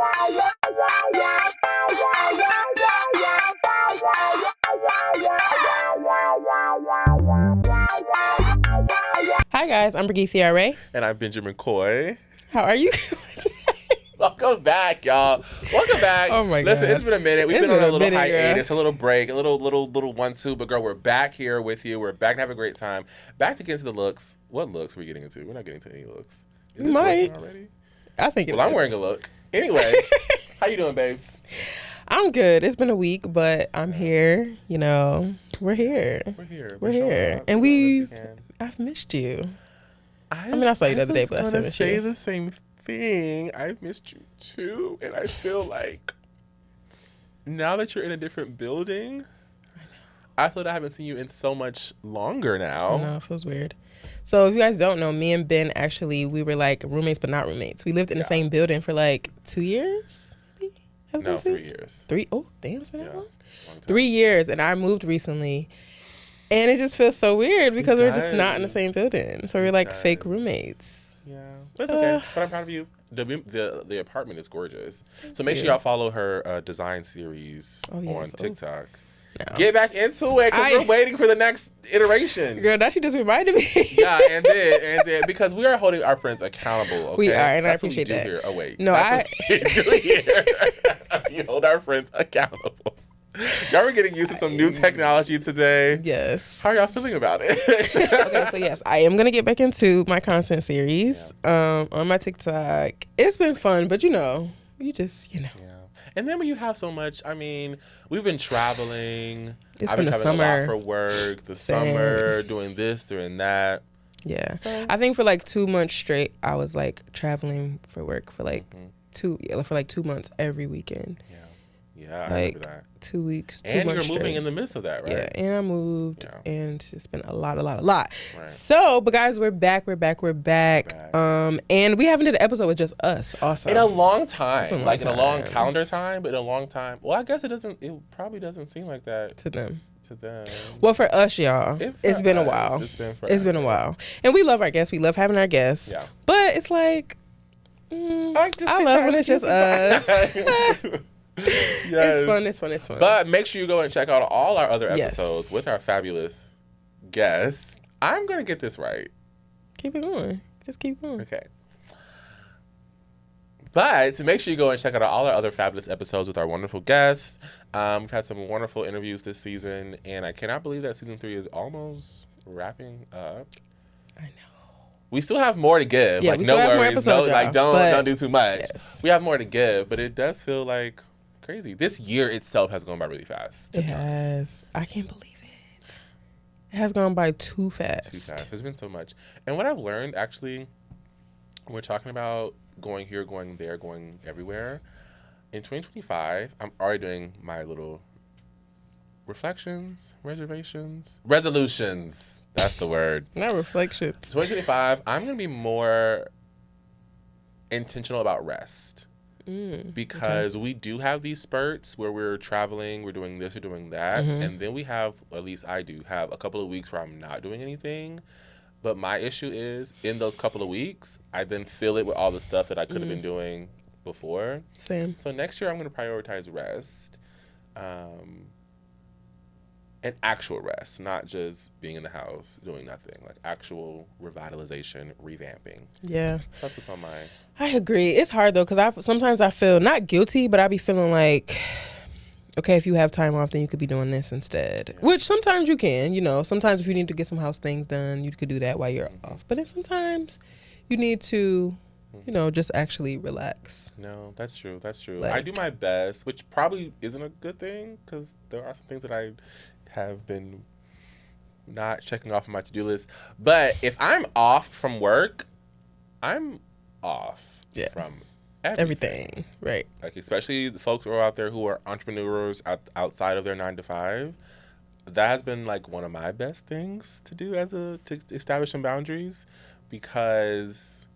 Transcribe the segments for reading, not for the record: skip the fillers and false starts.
Hi guys, I'm Brigethia Arai. And I'm Benjamin Coy. How are you? Welcome back, y'all. Welcome back. Oh my God. Listen, it's been a minute. We've been on a little hiatus, girl. a little break, a little 1-2. But girl, we're back here with you. We're back to have a great time. Back to get into the looks. What looks are we getting into? We're not getting into any looks. Is this working already? I think it is. I'm wearing a look. Anyway, how you doing, babes? I'm good. It's been a week, but I'm here. You know, we're here. We're here. And I've missed you. I mean, I saw you the other day, but I still missed you. I was going to say the same thing. I've missed you too. And I feel like now that you're in a different building, I feel like I haven't seen you in so much longer now. I know, it feels weird. So if you guys don't know, me and Ben actually, we were like roommates, but not roommates. We lived in the same building for like 2 years. No, 3 years. Oh, damn, it's been that long? 3 years, and I moved recently. And it just feels so weird because we're just not in the same building. So we're like fake roommates. Yeah. But it's okay. But I'm proud of you. The apartment is gorgeous. So make sure y'all follow her design series on TikTok. No. Get back into it because we're waiting for the next iteration. Girl, that she just reminded me. Yeah, and then because we are holding our friends accountable. Okay? We are, and that's I appreciate that. Here. Oh wait, no, we hold our friends accountable. Y'all were getting used to some new technology today. Yes. How are y'all feeling about it? Okay, so yes, I am gonna get back into my content series on my TikTok. It's been fun, but you know. Yeah. And then when you have so much, I mean, we've been traveling. I've been the traveling summer. A lot for work. Summer, doing this, doing that. Yeah. So, I think for like 2 months straight, I was like traveling for work for like 2 months every weekend. Yeah, I like remember that. 2 weeks. And you're moving in the midst of that, right? Yeah, and I moved, and it's been a lot. Right. So, but guys, we're back. And we haven't did an episode with just us. Also, in a long time, like in a long calendar time, but in a long time. Well, I guess it probably doesn't seem like that to them. Well, for us, y'all, it's been a while. It's been a while, and we love our guests. We love having our guests. Yeah. But it's like, I love when it's just us. Yes. It's fun. But make sure you go and check out all our other episodes with our fabulous guests. I'm going to get this right. Keep it going. Just keep going. Okay. But to make sure you go and check out all our other fabulous episodes with our wonderful guests. We've had some wonderful interviews this season, and I cannot believe that season 3 is almost wrapping up. I know. We still have more to give. Yeah, like, no worries. Don't do too much. Yes. We have more to give, but it does feel like crazy. This year itself has gone by really fast. It has. I can't believe it. It has gone by too fast. There's been so much. And what I've learned, actually, when we're talking about going here, going there, going everywhere, in 2025, I'm already doing my little resolutions. That's the word. Not reflections. 2025, I'm going to be more intentional about rest. Because we do have these spurts where we're traveling, we're doing this, we're doing that. And then we have, at least I do, have a couple of weeks where I'm not doing anything. But my issue is, in those couple of weeks, I then fill it with all the stuff that I could have been doing before. Same. So next year, I'm going to prioritize rest. And actual rest, not just being in the house doing nothing, like actual revitalization, revamping. Yeah, that's what's on my. I agree. It's hard though, because sometimes I feel not guilty, but I be feeling like, okay, if you have time off, then you could be doing this instead. Yeah. Which sometimes you can, you know. Sometimes if you need to get some house things done, you could do that while you're off. But then sometimes you need to, you know, just actually relax. No, that's true. Like, I do my best, which probably isn't a good thing, because there are some things that I have been not checking off on my to-do list. But if I'm off from work, I'm off from everything. Right. Like, especially the folks who are out there who are entrepreneurs outside of their 9 to 5. That has been like one of my best things to do to establish some boundaries, because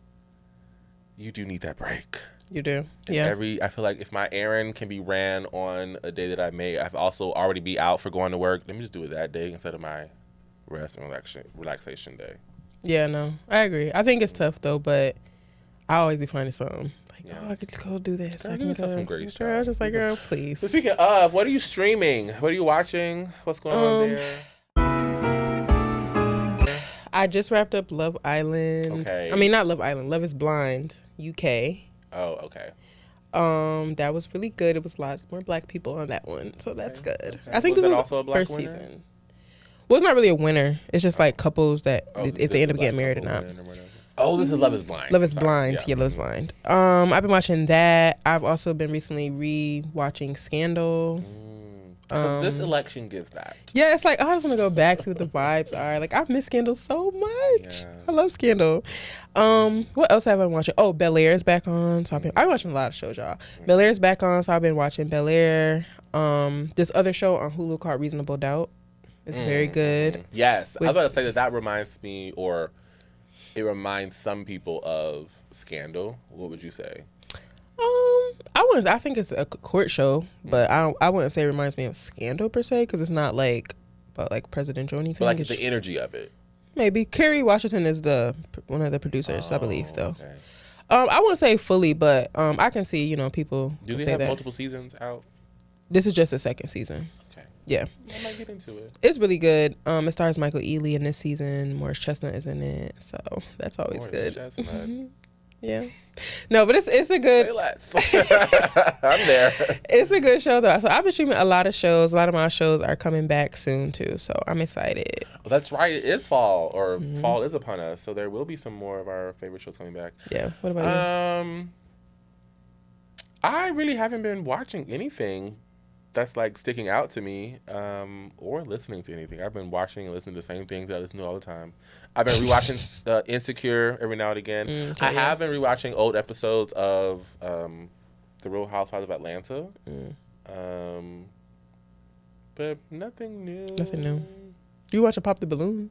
you do need that break. You do. I feel like if my errand can be ran on a day that I've also already be out for going to work, let me just do it that day instead of my rest and relaxation day. Yeah, no, I agree. I think it's tough though, but I always be finding something. Like, oh, I get to go do this. Girl, you some great stuff. Girl, I was just like, girl, please. So speaking of, what are you streaming? What are you watching? What's going on there? I just wrapped up Love Island. Okay. I mean, not Love Island. Love is Blind, UK. Oh, okay. That was really good. It was lots more black people on that one, so that's good. Okay. I think Was this that was also a black first winner? season. Well, it's not really a winner. It's just like couples that if they end up getting married or not. Oh, this is Love is Blind. Love is Blind. Yeah, Love is Blind. I've been watching that. I've also been recently re-watching Scandal. Because this election gives that. Yeah, it's like, I just want to go back, see what the vibes are. Like, I've missed Scandal so much. Yeah. I love Scandal. What else have I been watching? Oh, Bel Air is back on. So I've been watching a lot of shows, y'all. Bel Air is back on, so I've been watching Bel Air. This other show on Hulu called Reasonable Doubt. It's very good. Yes. I was about to say that reminds me, or it reminds some people of Scandal. What would you say? I think it's a court show, but I wouldn't say it reminds me of Scandal per se, because it's not like about like presidential or anything. But like the energy of it. Maybe Kerry Washington is one of the producers, I believe, though. Okay. I wouldn't say fully, but I can see people. Do they say have that. multiple seasons out? This is just the second season. Okay. Yeah. I might get into it. It's really good. It stars Michael Ealy in this season. Morris Chestnut is in it, so that's always Morris good. Chestnut. Yeah. No, but it's a good. Say less. I'm there. It's a good show though. So I've been streaming a lot of shows. A lot of my shows are coming back soon too. So I'm excited. Well, that's right. It is fall, or fall is upon us. So there will be some more of our favorite shows coming back. Yeah. What about you? I really haven't been watching anything that's like sticking out to me, or listening to anything. I've been watching and listening to the same things that I listen to all the time. I've been rewatching Insecure every now and again. I have been rewatching old episodes of The Real Housewives of Atlanta. But nothing new. Nothing new. You watching Pop the Balloon?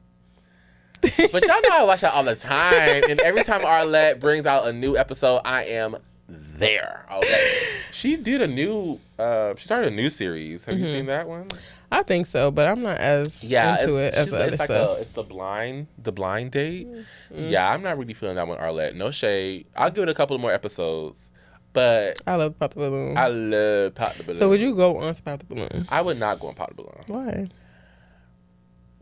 But y'all know I watch that all the time. And every time Arlette brings out a new episode, I am there. Okay. She did she started a new series. Have you seen that one? I think so, but I'm not as into it as the other stuff. It's the blind date. Yeah, I'm not really feeling that one, Arlette. No shade. I'll give it a couple more episodes. But I love Pop the Balloon. I love Pop the Balloon. So would you go on to Pop the Balloon? I would not go on Pop the Balloon. Why?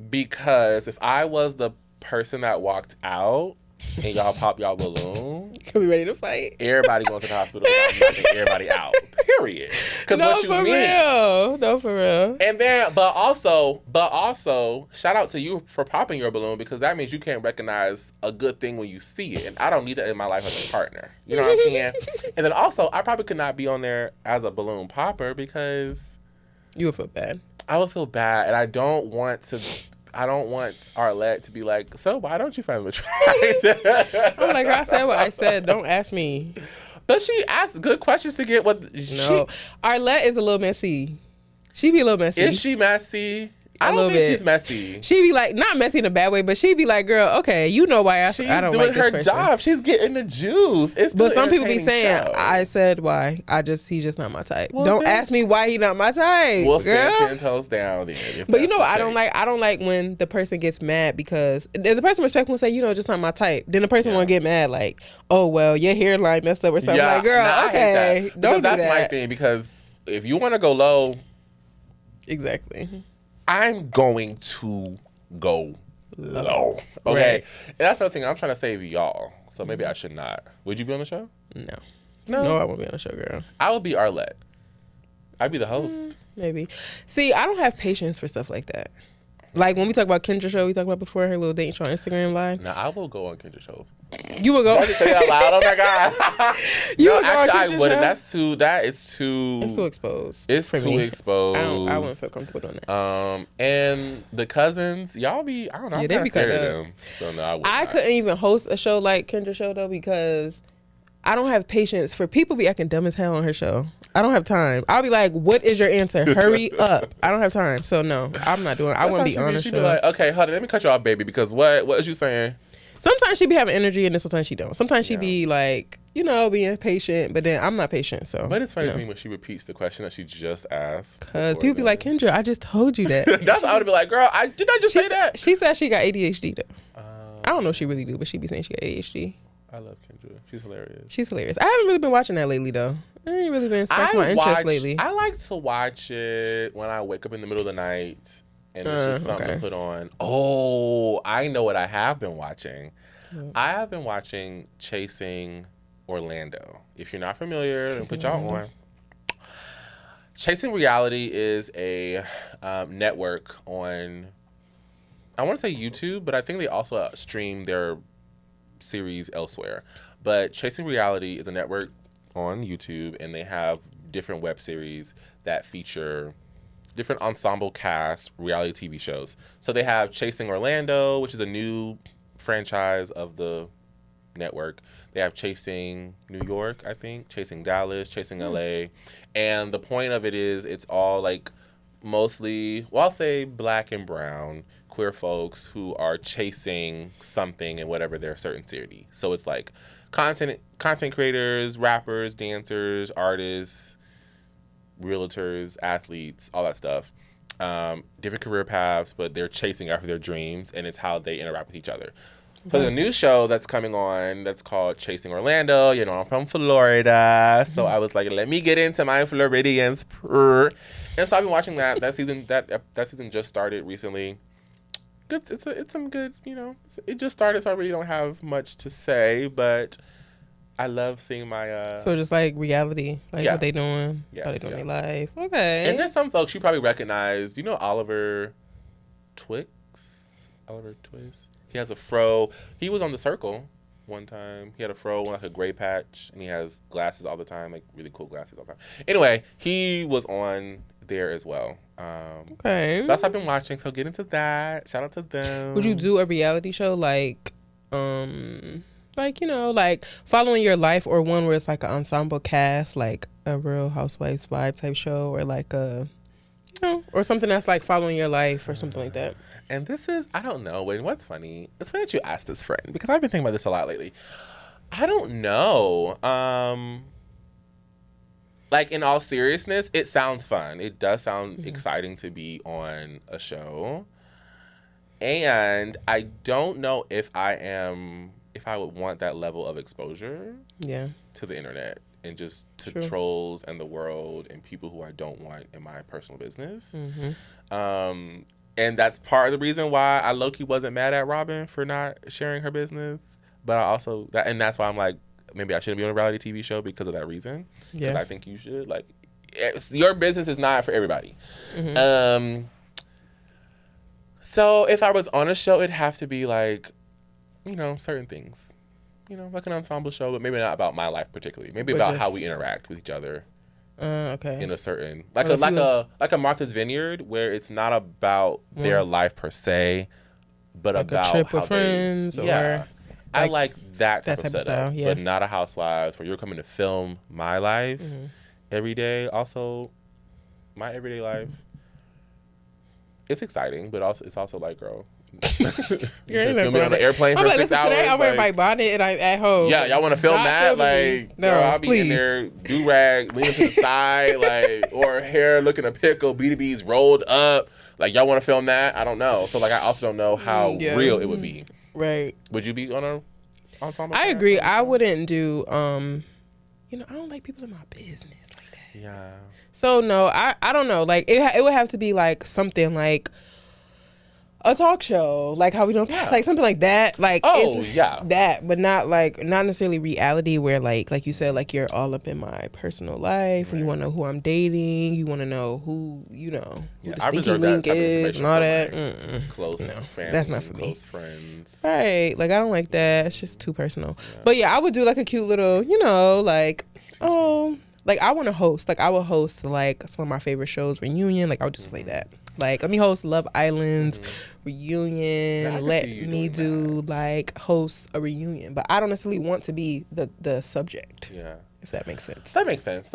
Because if I was the person that walked out and y'all pop y'all balloon, you could be ready to fight. Everybody going to the hospital. I'm knocking everybody out. Period. Because what you mean? No, for real. And then, but also, shout out to you for popping your balloon, because that means you can't recognize a good thing when you see it, and I don't need that in my life as a partner. You know what I'm saying? And then also, I probably could not be on there as a balloon popper because you would feel bad. I would feel bad, and I don't want Arlette to be like, so why don't you find the tried? I'm like, I said what I said. Don't ask me. But she asked good questions to get what. No, Arlette is a little messy. She be a little messy. Is she messy? I don't think she's messy. She be like, not messy in a bad way, but she be like, girl, okay, you know why I don't like this person. She's doing her job. She's getting the juice. But some people be saying, I said why. He's just not my type. Well, don't ask me why he not my type. We'll stand 10 toes down then. But you know what I don't like? I don't like when the person gets mad, because if the person respectful and say, just not my type, then the person want to get mad like, oh, well, your hairline messed up or something. Like, girl, okay, don't do that. That's my thing, because if you want to go low. Exactly. I'm going to go low. Okay. Right. And that's the thing. I'm trying to save y'all. So maybe I should not. Would you be on the show? No, I won't be on the show, girl. I would be Arlette. I'd be the host. Maybe. See, I don't have patience for stuff like that. Like when we talk about Kendra show, we talked about before, her little dating show on Instagram Live. Now I will go on Kendra shows. You will go? I just say that loud. Oh my god. I wouldn't. That is too. It's too exposed. It's too exposed. I wouldn't feel comfortable doing that. And the cousins, y'all be. I don't know. Yeah, they be scared of them. So no, I couldn't even host a show like Kendra show though, because I don't have patience for people be acting dumb as hell on her show. I don't have time. I'll be like, what is your answer? Hurry up. I don't have time. So no, I'm not doing it. I wouldn't be on the show. She'd be like, okay, hold on, let me cut you off, baby, because what is you saying? Sometimes she be having energy and then sometimes she don't. Sometimes she be like, being patient, but then I'm not patient. So. But it's funny to me when she repeats the question that she just asked. Because people be like, Kendra, I just told you that. That's what I would be like, girl, did I just say that? She said she got ADHD though. I don't know if she really do, but she be saying she got ADHD. I love Kendra. She's hilarious. She's hilarious. I haven't really been watching that lately, though. I ain't really been sparking my interest lately. I like to watch it when I wake up in the middle of the night and it's just something to put on. Oh, I know what I have been watching. I have been watching Chasing Orlando. If you're not familiar, let me put y'all on. Chasing Reality is a network on, I want to say YouTube, but I think they also stream their series elsewhere. But Chasing Reality is a network on YouTube, and they have different web series that feature different ensemble cast reality TV shows. So they have Chasing Orlando, which is a new franchise of the network. They have Chasing New York, I think, Chasing Dallas, Chasing LA. And the point of it is it's all like mostly, well, I'll say black and brown queer folks who are chasing something in whatever their certainty. So it's like content creators, rappers, dancers, artists, realtors, athletes, all that stuff. Different career paths, but they're chasing after their dreams, and it's how they interact with each other. So there's a new show that's coming on that's called Chasing Orlando. You know, I'm from Florida, so I was like, let me get into my Floridians. And so I've been watching that. That season just started recently. It's some good, you know. It just started, so I really don't have much to say, but I love seeing my. So just like reality, like what they doing, how they doing their life. Okay. And there's some folks you probably recognize. Do you know Oliver Twist? Oliver Twist. He has a fro. He was on The Circle one time. He had a fro, like a gray patch, and he has glasses all the time, like really cool glasses all the time. Anyway, he was on there as well. Okay. That's what I've been watching, so get into that. Shout out to them. Would you do a reality show like you know, like following your life, or one where it's like an ensemble cast, like a Real Housewives vibe type show, or like a, you know, or something that's like following your life or something like that? And this is, I don't know. Wait, what's funny? It's funny that you asked this, friend, because I've been thinking about this a lot lately. I don't know. Like, in all seriousness, it sounds fun. It does sound exciting to be on a show. And I don't know if I would want that level of exposure to the internet and just to trolls and the world and people who I don't want in my personal business. And that's part of the reason why I low-key wasn't mad at Robin for not sharing her business. But I also, that's why I'm like, maybe I shouldn't be on a reality TV show because of that reason. Because I think you should. Like, your business is not for everybody. So if I was on a show, it'd have to be like, you know, certain things. You know, like an ensemble show, but maybe not about my life particularly. Maybe about how we interact with each other. Okay. In a certain, like a Martha's Vineyard, where it's not about their life per se, but like about a trip with friends. Or I like that type of setup, style, but not a Housewives where you're coming to film my life every day. Also, my everyday life. It's exciting, but also it's also like, girl. You're film me on an airplane for 6 hours. Today I wear my bonnet and I'm at home. Yeah, y'all want to film that? Like, no, girl, I'll be in there, do-rag, leaning to the side, like, or hair looking a pickle, BDBs rolled up. Like, y'all want to film that? I don't know. So, like, I also don't know how real it would be. Right. Would you be on a ensemble? I agree. I wouldn't do, you know, I don't like people in my business like that. Yeah. So, no, I don't know. Like, it would have to be, like, something like a talk show, like how we don't, like something like that. Like, that, but not necessarily reality where like you said, like you're all up in my personal life, or you want to know who I'm dating, you want to know who, you know, who the stinky link is and all that. Close family, that's not for me. Close friends, right? Like I don't like that. It's just too personal. But yeah, I would do like a cute little, you know, like like I want to host. Like I would host like some of my favorite shows, reunion. Like I would do something like that. Like, let me host Love Island's reunion. Let me do, like, host a reunion. But I don't necessarily want to be the subject. Yeah. If that makes sense. That makes sense.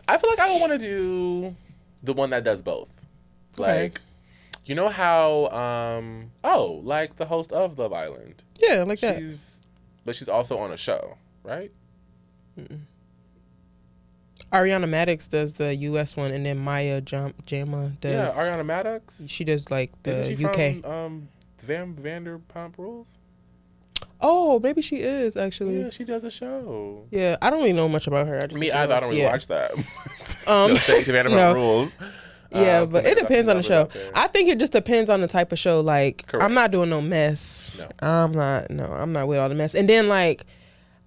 I feel like I would want to do the one that does both. Like, you know how, like the host of Love Island. Yeah, like that. But she's also on a show, right? Ariana Madix does the U.S. one, and then Maya Jama does. Yeah, Ariana Madix. She does like the Isn't she UK. From Vanderpump Rules. Oh, maybe she is actually. Yeah, she does a show. Yeah, I don't really know much about her. I just Me either. I don't really watch that. No shade to Vanderpump Rules. Yeah, but it depends on the show. I think it just depends on the type of show. Like, Correct. I'm not doing no mess. No. I'm not with all the mess. And then like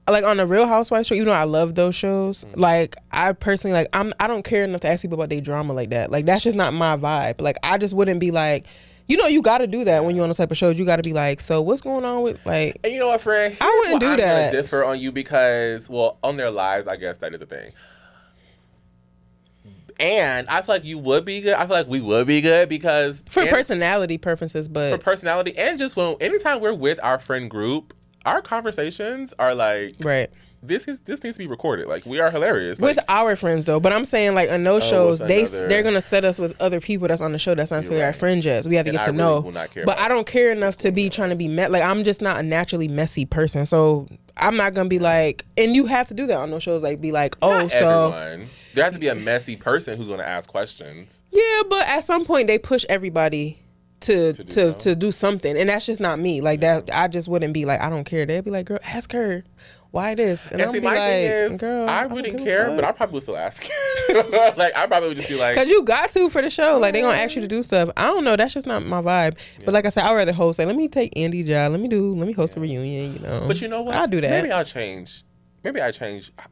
on the Real Housewives show, even though I love those shows, like I personally I don't care enough to ask people about their drama like that. Like that's just not my vibe. Like I just wouldn't be like, you got to do that when you're on those type of shows. You got to be like, so what's going on with like? And you know what, friend? I wouldn't do that. I'm gonna differ on you because, well, on their lives, I guess that is a thing. And I feel like you would be good. I feel like we would be good because for personality preferences, but for personality and just anytime we're with our friend group, our conversations are like right. This needs to be recorded. Like we are hilarious with our friends though. But I'm saying like in those shows, they're gonna set us with other people that's on the show that's not necessarily our friends yet. So we have to get to know. But I don't care enough to be trying to be like I'm just not a naturally messy person. So I'm not gonna be like, and you have to do that on those shows. Like be like, everyone. There has to be a messy person who's gonna ask questions. Yeah, but at some point they push everybody to do something, and that's just not me. Like that, I just wouldn't be like, I don't care. They'd be like, girl, ask her. Why this? And see, my thing is, girl, I wouldn't care, but I probably would still ask. Like, I probably would just be like... Because you got to for the show. Like, they going to ask you to do stuff. I don't know. That's just not my vibe. Yeah. But like I said, I'd rather host. Like, let me take Andy's job. Let me host a reunion, But you know what? I'll do that. Maybe I change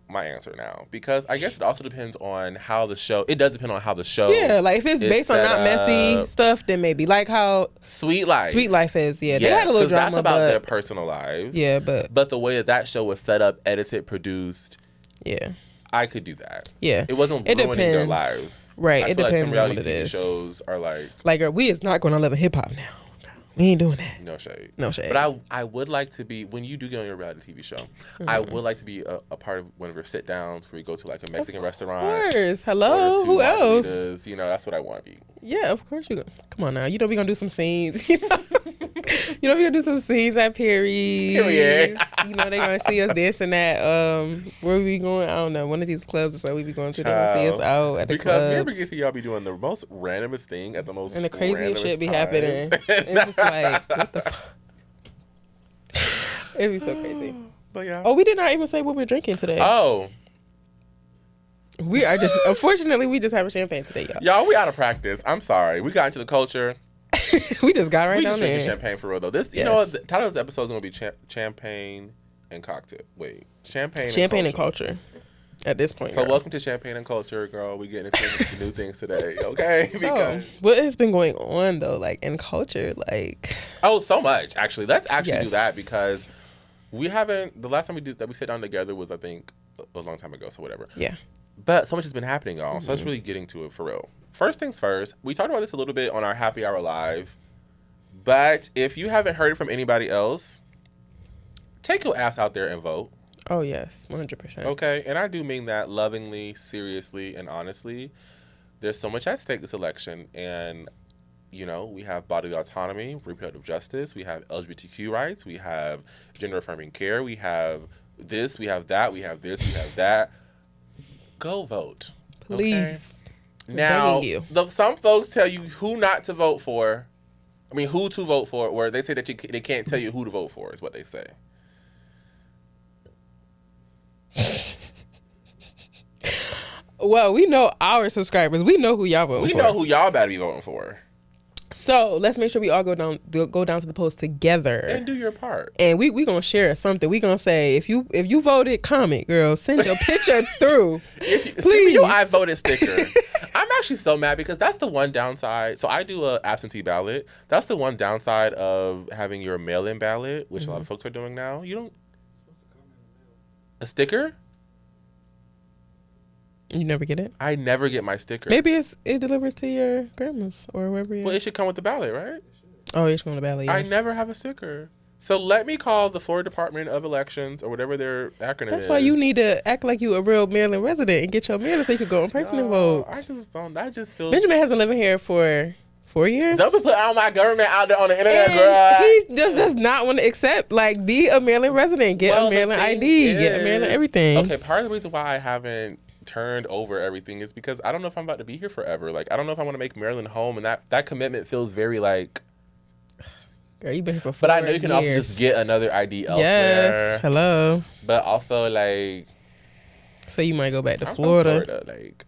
my answer now because I guess it also depends on how the show. It does depend on how the show. Yeah, like if it's based on not messy stuff, then maybe like how Sweet Life is. Yeah, they had a little drama. That's about their personal lives. Yeah, but the way that show was set up, edited, produced. Yeah, I could do that. Yeah, it wasn't ruining their lives. Right, it depends on what it is. Shows are like we is not going to live in hip hop now. We ain't doing that. No shade. No shade. But I would like to be, when you do get on your reality TV show, I would like to be a part of one of your sit downs where you go to like a Mexican restaurant. Of course. Hello. Who else? You know, that's what I want to be. Yeah, of course you go. Come on now. You know we gonna do some scenes. We gonna do some scenes at Perry's. Period. You know they gonna see us dancing at where we going? I don't know. One of these clubs or so we be going to. They gonna see us out at the clubs. Because me and Brigethia, y'all be doing the most randomest thing at the most and the craziest shit be happening. It's just like what the fuck. It'd be so crazy. But yeah. Oh, we did not even say what we're drinking today. Oh. We are just, unfortunately, we just having champagne today, y'all. Y'all, we out of practice. I'm sorry. We got into the culture. We just got right down there. We just drinking champagne for real, though. This, you know what? The title of this episode is going to be Champagne and Cocktail. Wait. Champagne and culture. At this point, so welcome to Champagne and Culture, girl. We getting into new things today, okay? So, what has been going on, though, like, in culture, like... Oh, so much, actually. Let's actually do that because we haven't... The last time we sat down together was, I think, a long time ago, so whatever. Yeah. But so much has been happening, y'all. So let's really get into it for real. First things first, we talked about this a little bit on our Happy Hour Live. But if you haven't heard it from anybody else, take your ass out there and vote. Oh, yes. 100%. Okay? And I do mean that lovingly, seriously, and honestly. There's so much at stake this election. And, you know, we have bodily autonomy, reproductive justice. We have LGBTQ rights. We have gender-affirming care. We have this. We have that. We have this. We have that. Go vote. Please. Okay? Now, some folks tell you who not to vote for. I mean, who to vote for, or they say that they can't tell you who to vote for, is what they say. Well, we know our subscribers. We know who y'all voting for. We know who y'all about to be voting for. So let's make sure we all go down to the polls together and do your part. And we gonna share something. We gonna say if you voted, comment, girl. Send your picture through. Please, your I voted sticker. I'm actually so mad because that's the one downside. So I do a absentee ballot. That's the one downside of having your mail-in ballot, which a lot of folks are doing now. You don't a sticker. You never get it? I never get my sticker. Maybe it delivers to your grandma's or wherever you're... Well, it should come with the ballot, right? Oh, it should come with the ballot, yeah. I never have a sticker. So let me call the Florida Department of Elections or whatever their acronym is. That's why you need to act like you a real Maryland resident and get your mail so you could go in person and vote. I just don't... That just feels... Benjamin has been living here for 4 years. Don't be putting all my government out there on the internet, and girl. He just does not want to accept, like, be a Maryland resident. Get a Maryland ID. Get a Maryland everything. Okay, part of the reason why I haven't turned over everything is because I don't know if I'm about to be here forever. Like, I don't know if I want to make Maryland home, and that commitment feels very like Girl, you been here for 4 But I know you can also years. just get another ID elsewhere. Yes. Hello. But also, like... So you might go back to I'm Florida. From Florida. Like,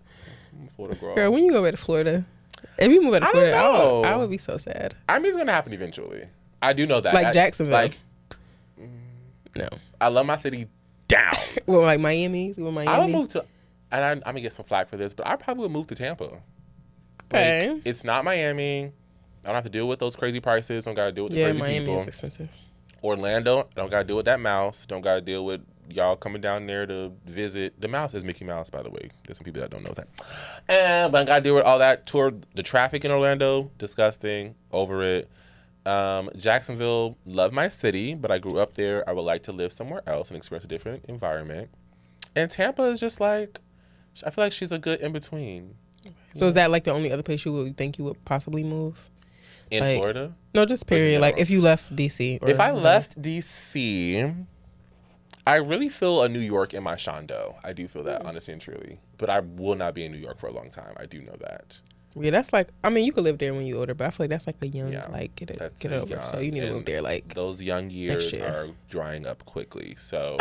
I'm a Florida girl. Girl, when you go back to Florida... If you move back to Florida, I would be so sad. I mean, it's going to happen eventually. I do know that. Like Jacksonville. Like... No. I love my city down. Well, like Miami? I would move to... And I'm going to get some flack for this, but I probably would move to Tampa. Okay. Like, it's not Miami. I don't have to deal with those crazy prices. Don't got to deal with the crazy Miami people. Miami is expensive. Orlando, don't got to deal with that mouse. Don't got to deal with y'all coming down there to visit. The mouse is Mickey Mouse, by the way. There's some people that don't know that. But I got to deal with all that tour. The traffic in Orlando, disgusting. Over it. Jacksonville, love my city, but I grew up there. I would like to live somewhere else and experience a different environment. And Tampa is just like, I feel like she's a good in-between. So is that like the only other place you would think you would possibly move? In Florida? No, just period. Like if you left DC. If I left DC, I really feel a New York in my shondo. I do feel that, honestly and truly. But I will not be in New York for a long time. I do know that. Yeah, that's like, I mean, you could live there when you're older, but I feel like that's like a young, like, get it over. Young, so you need to move there, like, those young years are drying up quickly. So,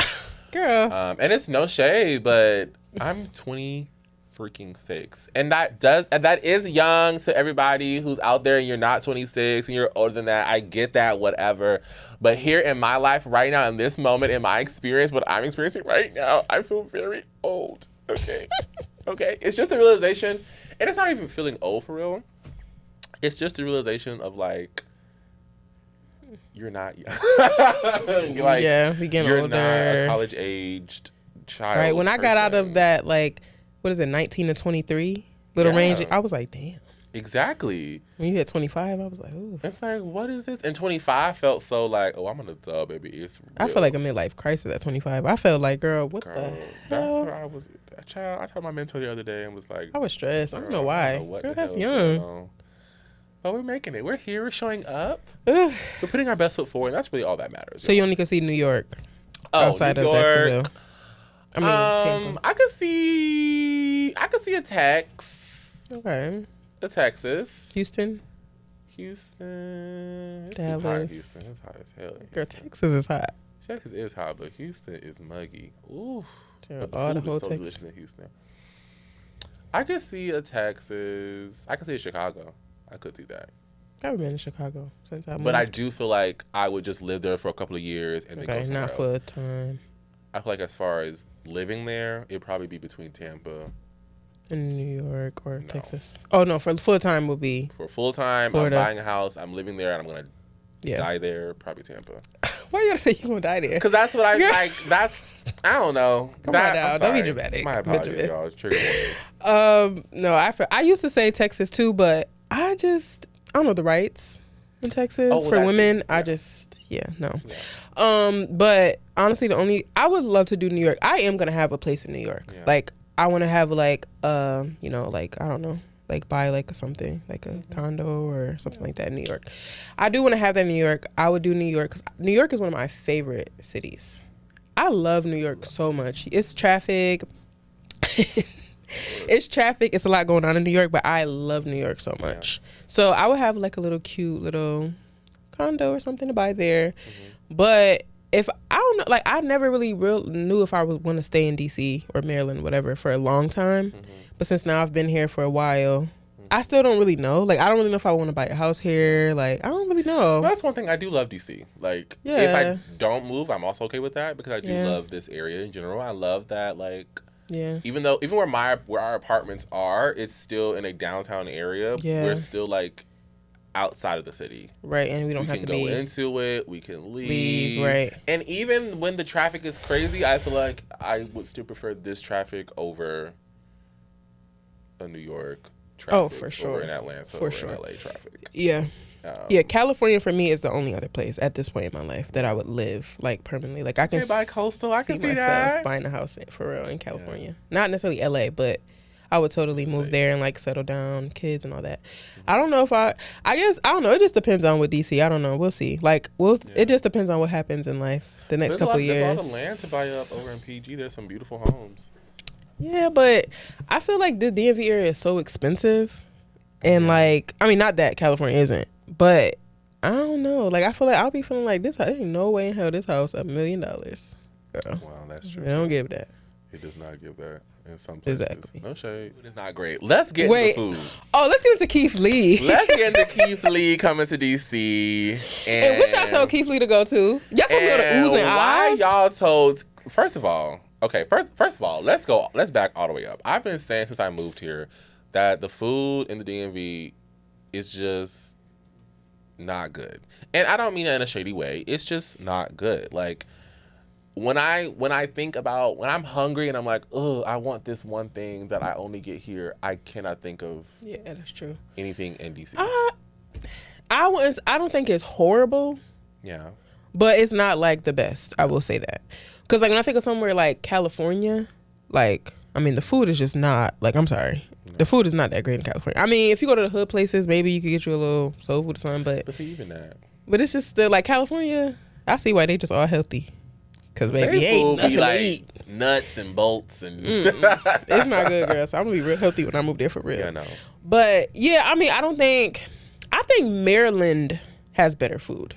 girl. And it's no shade, but I'm 26, and that is young to everybody who's out there, and you're not 26 and you're older than that. I get that, whatever. But here in my life right now, in this moment, in my experience, what I'm experiencing right now, I feel very old. Okay. Okay. It's just a realization. And it's not even feeling old for real. It's just the realization of like, you're not young. Like, yeah, you're getting you're older. Not a college-aged child. Right. When I got out of that, like, what is it, 19 to 23 little range, I was like, damn. Exactly. When you hit 25, I was like, ooh. It's like, what is this? And 25 felt so like, oh, I'm an adult, baby. It's real. I feel like a midlife crisis at 25. I felt like, girl, what the hell? That's where I was. Child, I told my mentor the other day and was like, I was stressed. I don't know why. Girl, that's young. But we're making it. We're here. We're showing up. We're putting our best foot forward. And that's really all that matters. So you only can see New York outside New York, of Jacksonville. I mean, Tampa. I could see a Tex. Okay. A Texas. Houston. It's Dallas. too hot. Houston. It's hot as hell. Girl, Texas is hot. Texas is hot, but Houston is muggy. Ooh. But the food is so delicious in Houston. I could see a Texas. I could see a Chicago. I could see that. I've never been to Chicago since I moved. But I do feel like I would just live there for a couple of years and then go somewhere else. Not full time. I feel like as far as living there, it'd probably be between Tampa and New York or Texas. Oh no, for full time would be. For full time, I'm buying a house. I'm living there, and I'm gonna die there. Probably Tampa. Why you gotta say you gonna die there? Because that's what I like. That's I don't know. Come on now, don't be dramatic. My apologies, y'all. It's triggering. No, I used to say Texas too, but I don't know the rights in Texas for women. Yeah. No. Yeah. But honestly, I would love to do New York. I am gonna have a place in New York. Yeah. Like I want to have like like I don't know, like buy like something like a condo or something like that in New York. I do want to have that in New York. I would do New York because New York is one of my favorite cities. I love New York so much. It's traffic. It's traffic. It's a lot going on in New York, but I love New York so much. Yeah. So I would have like a little cute little condo or something to buy there. Mm-hmm. But if I don't know, like I never really knew if I would want to stay in DC or Maryland, whatever, for a long time. Mm-hmm. But since now I've been here for a while, I still don't really know. Like I don't really know if I want to buy a house here. Like I don't really know. Well, that's one thing I do love DC. Like if I don't move, I'm also okay with that because I do love this area in general. I love that even where our apartments are, it's still in a downtown area. Yeah. We're still like outside of the city. Right, and we have to go into it, we can leave. Right. And even when the traffic is crazy, I feel like I would still prefer this traffic over a New York traffic. Oh, for sure. Or in Atlanta for sure. In LA traffic. Yeah. California for me is the only other place at this point in my life that I would live like permanently. Like I can buy coastal. I can see myself that. Buying a house for real in California. Yeah. Not necessarily LA, but I would totally move there and like settle down, kids and all that. Mm-hmm. I don't know if I guess I don't know. It just depends on with DC. I don't know. We'll see. Like it just depends on what happens in life the next couple of years. There's a lot of land to buy up over in PG. There's some beautiful homes. Yeah, but I feel like the DMV area is so expensive, and like I mean, not that California isn't. But I don't know. Like, I feel like I'll be feeling like this. There ain't no way in hell this house $1 million. Girl. Wow, that's true. They don't give that. It does not give that in some places. Exactly. No shade. It's not great. Let's get into food. Oh, let's get into Keith Lee. Let's get into Keith Lee coming to DC. And what y'all told Keith Lee to go to? Y'all told me to go to Ooze and why Eyes? y'all told... First of all, let's back all the way up. I've been saying since I moved here that the food in the DMV is just not good. And I don't mean that in a shady way. It's just not good. Like, when I think about when I'm hungry and I'm like, oh, I want this one thing that I only get here, I cannot think of that's true. anything in DC. I don't think it's horrible. Yeah. But it's not like the best. I will say that. Because like when I think of somewhere like California, like, I mean, the food is just not, like, I'm sorry. No. The food is not that great in California. I mean, if you go to the hood places, maybe you could get you a little soul food or something, but see, even that. But it's just like California, I see why they just all healthy. Because baby, ain't nothing like to eat. Nuts and bolts and it's not good, girl. So I'm gonna be real healthy when I move there for real. Yeah, I know. But yeah, I mean, I think Maryland has better food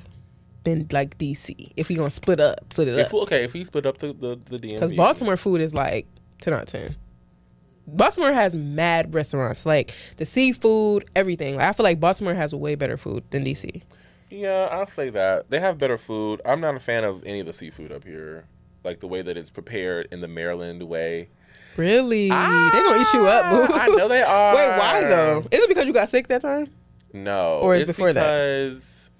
than like DC. If we gonna split it up. If we split up the DMV. Because Baltimore food is like 10 out of 10. Baltimore has mad restaurants, like the seafood, everything. Like, I feel like Baltimore has way better food than DC. Yeah, I'll say that. They have better food. I'm not a fan of any of the seafood up here. Like the way that it's prepared in the Maryland way. Really? They gonna eat you up, boo. I know they are. Wait, why though? Is it because you got sick that time? No. Or is it before that? Because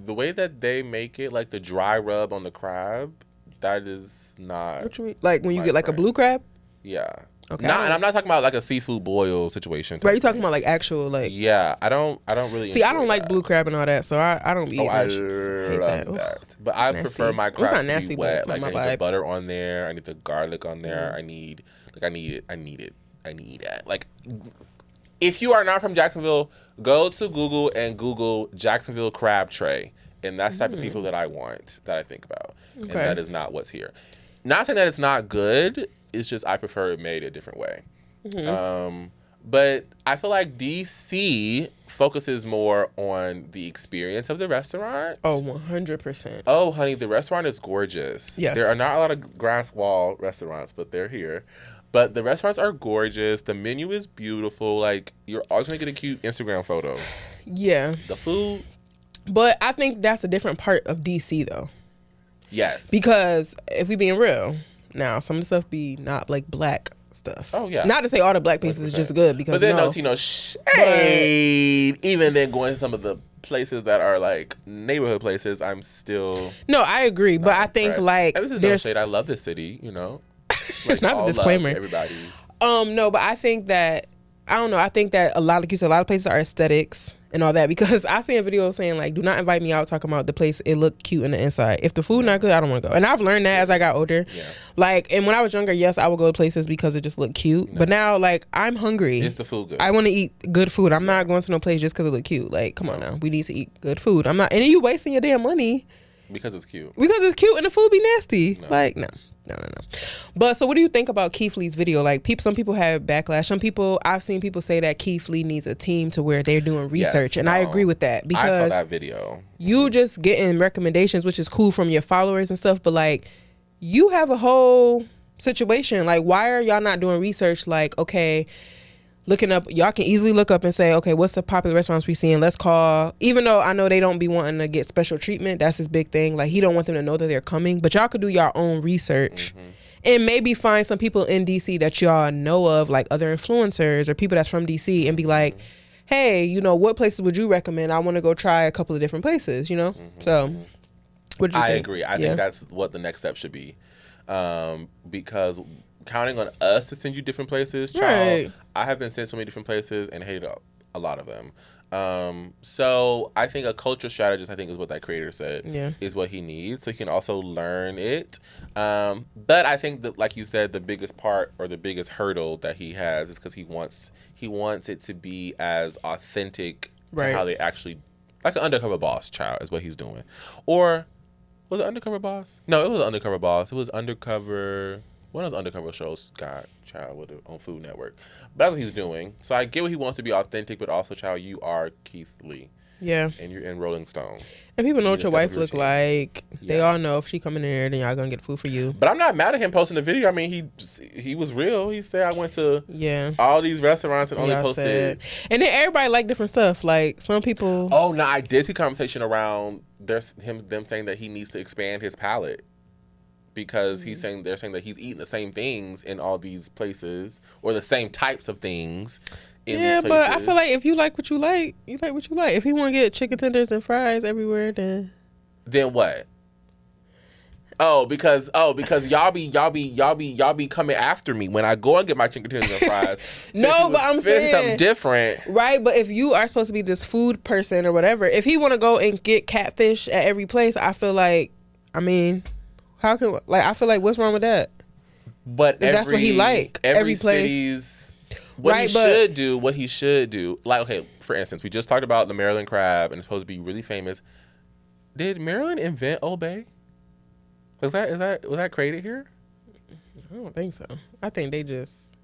the way that they make it, like the dry rub on the crab, that is not. What you mean? Like when you get like a blue crab? Yeah. Okay. And I'm not talking about like a seafood boil situation. Right, you talking about like actual like. Yeah, I don't really. See, I don't like blue crab and all that, so I don't be eating I that. love that. But I prefer my crabs to be wet. Like I need the butter on there. I need the garlic on there. I need it. Like, if you are not from Jacksonville, go to Google and Google Jacksonville crab tray, and that's the type of seafood that I want, that I think about, and that is not what's here. Not saying that it's not good. It's just I prefer it made a different way. But I feel like DC focuses more on the experience of the restaurant. Oh, 100%. Oh, honey, the restaurant is gorgeous. Yes. There are not a lot of grass wall restaurants, but they're here. But the restaurants are gorgeous. The menu is beautiful. Like, you're always going to get a cute Instagram photo. Yeah. The food. But I think that's a different part of DC, though. Yes. Because if we being real, now some of the stuff be not like black stuff. Oh yeah. Not to say all the black places 100%. Is just good, because but then no Tino shade. Even then, going to some of the places that are like neighborhood places, I'm still. No, I agree, but I think like and this is no shade. I love this city, you know. Like, not a disclaimer. Everybody. No, but I think that I don't know. I think that a lot, like you said, a lot of places are aesthetics and all that, because I see a video saying like, do not invite me out talking about the place, it looked cute in the inside. If the food not good, I don't want to go. And I've learned that as I got older. Yes. Like, and when I was younger, yes, I would go to places because it just looked cute. No. But now, like, I'm hungry. Is the food good? I want to eat good food. I'm not going to no place just because it look cute. Like, come on now. We need to eat good food. I'm not, and then you wasting your damn money. Because it's cute. Because it's cute and the food be nasty. No. Like, no. But so what do you think about Keith Lee's video? Like, some people have backlash. I've seen people say that Keith Lee needs a team to where they're doing research. And I agree with that, because I saw that video. You just getting recommendations, which is cool, from your followers and stuff. But like, you have a whole situation. Like, why are y'all not doing research? Like, okay, looking up, y'all can easily look up and say, okay, what's the popular restaurants we seeing? Let's call, even though I know they don't be wanting to get special treatment. That's his big thing. Like, he don't want them to know that they're coming, but y'all could do your own research and maybe find some people in DC that y'all know of, like other influencers or people that's from DC, and be like, hey, you know, what places would you recommend? I want to go try a couple of different places, you know? So what do you think? I agree. I think that's what the next step should be. Because counting on us to send you different places, child, right. I have been sent so many different places and hated a lot of them. So I think a culture strategist, I think, is what that creator said, is what he needs, so he can also learn it. But I think that, like you said, the biggest part or the biggest hurdle that he has is because he wants it to be as authentic to how they actually, like an Undercover Boss, child, is what he's doing. Or was it Undercover Boss? No, it was Undercover Boss. It was Undercover one of those undercover shows got child with on Food Network. But that's what he's doing. So I get what he wants to be authentic, but also, child, you are Keith Lee. Yeah. And you're in Rolling Stone. And people know what your wife look like. Yeah. They all know if she coming in here, then y'all gonna get food for you. But I'm not mad at him posting the video. I mean, he was real. He said I went to all these restaurants and only posted. And then everybody like different stuff. Like some people. Oh no, I did see conversation around them saying that he needs to expand his palate. Because they're saying that he's eating the same things in all these places or the same types of things in these places. But I feel like if you like what you like, you like what you like. If he want to get chicken tenders and fries everywhere, then what? Because y'all be coming after me when I go and get my chicken tenders and fries. No, but I'm saying something different, right? But if you are supposed to be this food person or whatever, if he want to go and get catfish at every place, I feel like, I mean. How can I feel like what's wrong with that? But that's what he like. Every place. What he should do. Like, okay, for instance, we just talked about the Maryland crab and it's supposed to be really famous. Did Maryland invent Old Bay? Was that created here? I don't think so. I think they just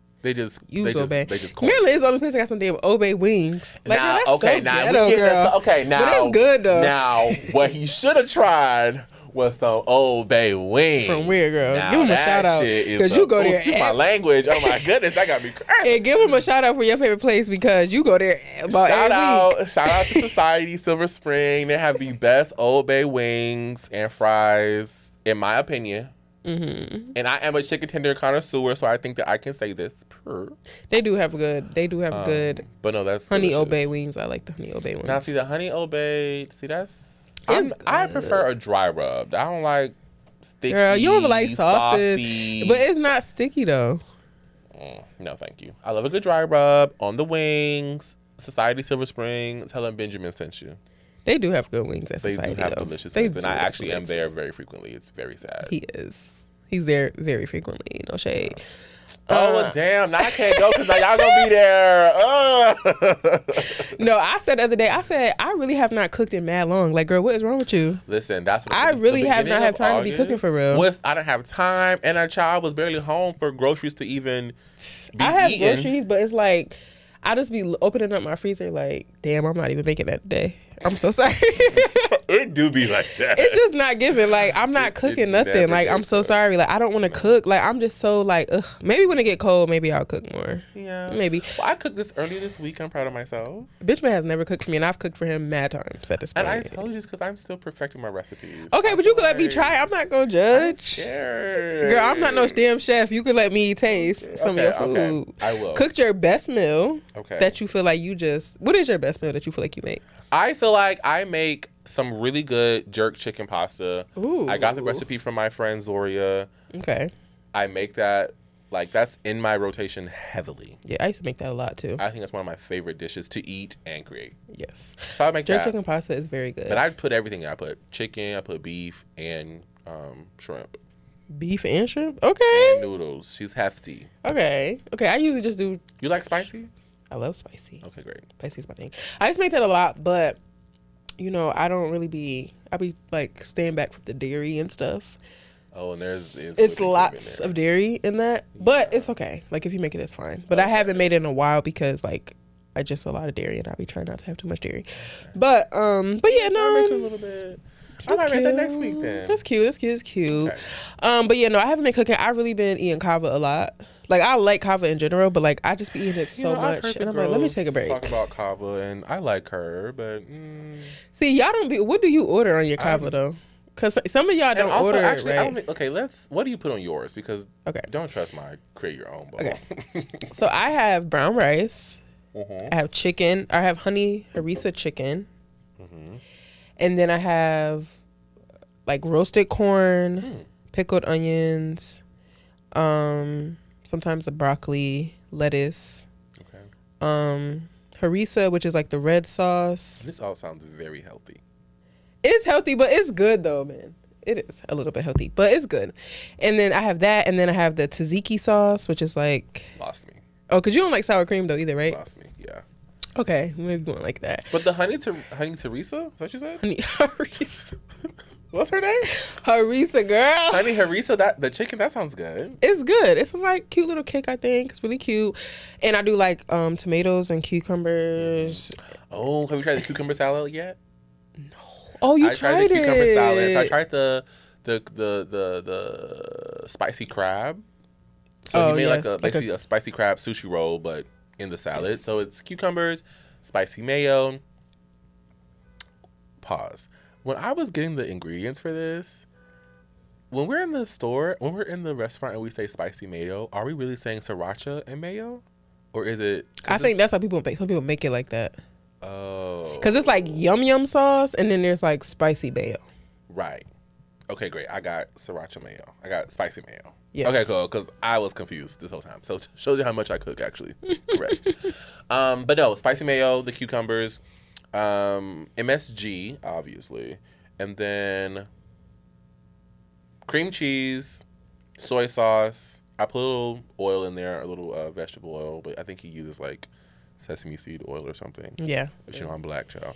use Old Bay. Maryland is the only place that got some damn Old Bay wings. Like, now, that's okay, so now ghetto, girl. Okay, now but it's good though. Now, what he should have tried was some Old Bay wings. From where, girl? Now, give him a shout out because you go there. Excuse my language. Oh my goodness, that got me crazy. And give him a shout out for your favorite place because you go there about every week. Shout out to Society Silver Spring. They have the best Old Bay wings and fries, in my opinion. Mm-hmm. And I am a chicken tender connoisseur, so I think that I can say this. They do have good. But no, that's honey delicious. Old Bay wings. I like the honey Old Bay wings. Now, see the honey Old Bay. See that's. I prefer a dry rub. I don't like sticky. Girl, you don't like sausage, saucy. But it's not sticky though. No, thank you. I love a good dry rub on the wings. Society Silver Spring. Tell them Benjamin sent you. They do have good wings at Society. They do have delicious wings, and I actually am there very frequently. It's very sad. He is. He's there very frequently. No shade. Oh, damn. Now I can't go because now y'all going to be there. No, I said the other day, I really have not cooked in mad long. Like, girl, what is wrong with you? Listen, that's what I really have not had time to be cooking for real. I didn't have time, and our child was barely home for groceries to even be I have eaten. Groceries, but it's like, I just be opening up my freezer like, damn, I'm not even making that today. I'm so sorry. It do be like that. It's just not giving. Like, I'm not cooking nothing. Like, I'm so sorry. Like, I don't want to cook. Like, I'm just so like, ugh. Maybe when it get cold, maybe I'll cook more. Yeah. Maybe. Well, I cooked this earlier this week. I'm proud of myself. Bitchman has never cooked for me, and I've cooked for him mad times at this point. And I told you this because I'm still perfecting my recipes. Okay, but you could let me try. I'm not going to judge. I'm scared. Girl, I'm not no damn chef. You could let me taste some of your food. Okay. I will. Cooked your best meal that you feel like what is your best meal that you feel like you make? I feel like I make some really good jerk chicken pasta. Ooh. I got the recipe from my friend Zoria. Okay. I make that, like, that's in my rotation heavily. Yeah, I used to make that a lot too. I think that's one of my favorite dishes to eat and create. Yes. So I make jerk chicken pasta is very good. But I put everything in. I put chicken, I put beef, and shrimp. Beef and shrimp? Okay. And noodles. She's hefty. Okay. I usually just do... You like spicy? I love spicy. Okay, great. Spicy is my thing. I just make that a lot, but, you know, I don't really be... I be, like, staying back from the dairy and stuff. Oh, and it's lots of dairy in that, but it's okay. Like, if you make it, it's fine. But I haven't made it in a while because, like, I just a lot of dairy, and I be trying not to have too much dairy. But yeah, no. I'll make a little bit. I might make that next week then. That's cute. Okay. But yeah, no, I haven't been cooking. I've really been eating kava a lot. Like, I like kava in general, but like I just be eating it so much, and I'm like, let me take a break. Talk about kava, and I like her, but see, y'all don't be. What do you order on your kava though? Because some of y'all don't order actually, it, right? I don't think, okay, what do you put on yours? Because don't trust my create your own. Okay. So I have brown rice. I have chicken. I have honey harissa chicken. And then I have like roasted corn, pickled onions, sometimes the broccoli, lettuce, harissa, which is like the red sauce. This all sounds very healthy. It's healthy, but it's good though, man. It is a little bit healthy, but it's good. And then I have that, and then I have the tzatziki sauce, which is like... Lost me. Oh, because you don't like sour cream though either, right? Lost me, yeah. Okay, maybe going like that. But the honey Teresa? Is that what you said? Honey harissa. What's her name? Harissa, girl. Honey harissa. The chicken. That sounds good. It's good. It's a like cute little cake. I think it's really cute. And I do like tomatoes and cucumbers. Oh, have you tried the cucumber salad yet? No. Oh, I tried the it. cucumber salad. So I tried the spicy crab. So he made basically a spicy crab sushi roll, but in the salad. Yes. So it's cucumbers, spicy mayo. Pause. When I was getting the ingredients for this, when we're in the store, when we're in the restaurant and we say spicy mayo, are we really saying sriracha and mayo? Or is it... I think that's how people make. Some people make it like that. Oh. Because it's like yum sauce and then there's like spicy mayo. Right. Okay, great. I got sriracha mayo. I got spicy mayo. Yes. Okay, cool. Because I was confused this whole time. So it shows you how much I cook, actually. Correct. But no, spicy mayo, the cucumbers, MSG, obviously, and then cream cheese, soy sauce. I put a little oil in there, a little vegetable oil, but I think he uses like sesame seed oil or something. Yeah. But you know, I'm black, child.